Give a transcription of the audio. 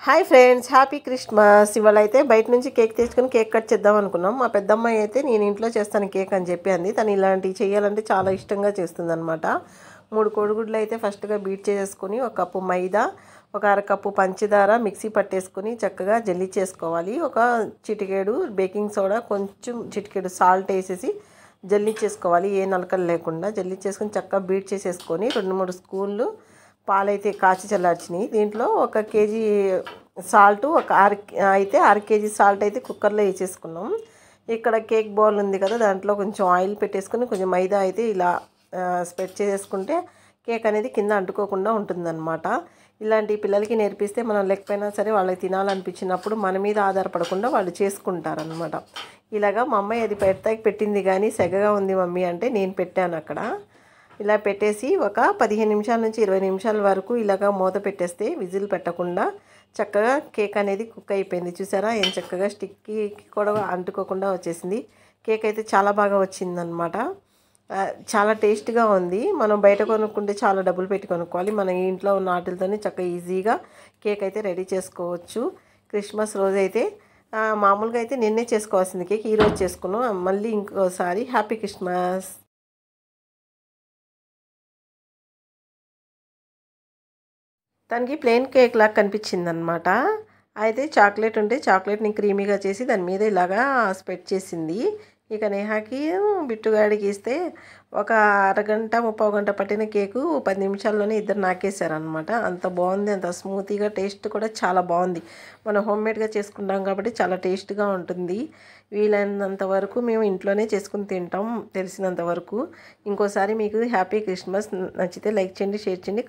Hi friends, happy Christmas. ఇవాళ అయితే బయట నుంచి కేక్ తెచ్చుకొని కేక్ కట్ చేద్దాం అనుకున్నాం. మా పెద్దమ్మాయి అయితే నేను ఇంట్లో చేస్తాను కేక్ అని చెప్పి అంది. తను ఇలాంటివి చేయాలంటే చాలా ఇష్టంగా చేస్తుంది అనమాట. 3 కోడిగుడ్లు అయితే ఫస్ట్గా బీట్ చేసేసుకొని, 1 కప్పు మైదా, ఒక అరకప్పు పంచదార మిక్సీ పట్టేసుకొని చక్కగా జల్లి చేసుకోవాలి. ఒక చిటికేడు బేకింగ్ సోడా, కొంచెం చిటికేడు సాల్ట్ వేసేసి జల్లి చేసుకోవాలి. ఏ నలకలు లేకుండా జల్లి చేసుకొని చక్కగా బీట్ చేసేసుకొని 2-3 స్పూన్లు పాలైతే కాచి చల్లార్చినాయి. దీంట్లో 1 కేజీ సాల్ట్, అయితే 1/2 కేజీ సాల్ట్ అయితే కుక్కర్లో వేసేసుకున్నాం. ఇక్కడ కేక్ బౌల్ ఉంది కదా, దాంట్లో కొంచెం ఆయిల్ పెట్టేసుకుని కొంచెం మైదా అయితే ఇలా స్ప్రెడ్ చేసేసుకుంటే కేక్ అనేది కింద అంటుకోకుండా ఉంటుందన్నమాట. ఇలాంటి పిల్లలకి నేర్పిస్తే మనం లేకపోయినా సరే వాళ్ళకి తినాలనిపించినప్పుడు మన మీద ఆధారపడకుండా వాళ్ళు చేసుకుంటారనమాట. ఇలాగా మా అమ్మాయి అది పెట్టింది కానీ సెగగా ఉంది మమ్మీ అంటే నేను పెట్టాను అక్కడ. ఇలా పెట్టేసి ఒక 15 నిమిషాల నుంచి 20 నిమిషాల వరకు ఇలాగా మూత పెట్టేస్తే విజిల్ పెట్టకుండా చక్కగా కేక్ అనేది కుక్ అయిపోయింది. చూసారా ఏం చక్కగా స్టిక్కి కూడా అంటుకోకుండా వచ్చేసింది. కేక్ అయితే చాలా బాగా వచ్చిందనమాట. చాలా టేస్ట్గా ఉంది. మనం బయట కొనుక్కుంటే చాలా డబ్బులు పెట్టి కొనుక్కోవాలి. మన ఇంట్లో ఉన్న వాటితోనే చక్కగా ఈజీగా కేక్ అయితే రెడీ చేసుకోవచ్చు. క్రిస్మస్ రోజు అయితే మామూలుగా అయితే నిన్నే చేసుకోవాల్సింది కేక్, ఈరోజు చేసుకున్నాం. మళ్ళీ ఇంకోసారి హ్యాపీ క్రిస్మస్. తనకి ప్లెయిన్ కేక్ లాగా కనిపించింది అనమాట. అయితే చాక్లెట్ ఉంటే చాక్లెట్ని క్రీమీగా చేసి దాని మీద ఇలాగా స్ప్రెడ్ చేసింది. ఇక నేహాకి బిట్టుగాడికి ఇస్తే ఒక అరగంట 30 గంట పట్టిన కేకు 10 నిమిషాల్లోనే ఇద్దరు నాకేశారనమాట. అంత బాగుంది, అంత స్మూతీగా, టేస్ట్ కూడా చాలా బాగుంది. మనం హోమ్మేడ్గా చేసుకుంటాం కాబట్టి చాలా టేస్ట్గా ఉంటుంది. వీలైనంత వరకు మేము ఇంట్లోనే చేసుకుని తింటాం తెలిసినంత వరకు. ఇంకోసారి మీకు హ్యాపీ క్రిస్మస్. నచ్చితే లైక్ చేయండి, షేర్ చేయండి.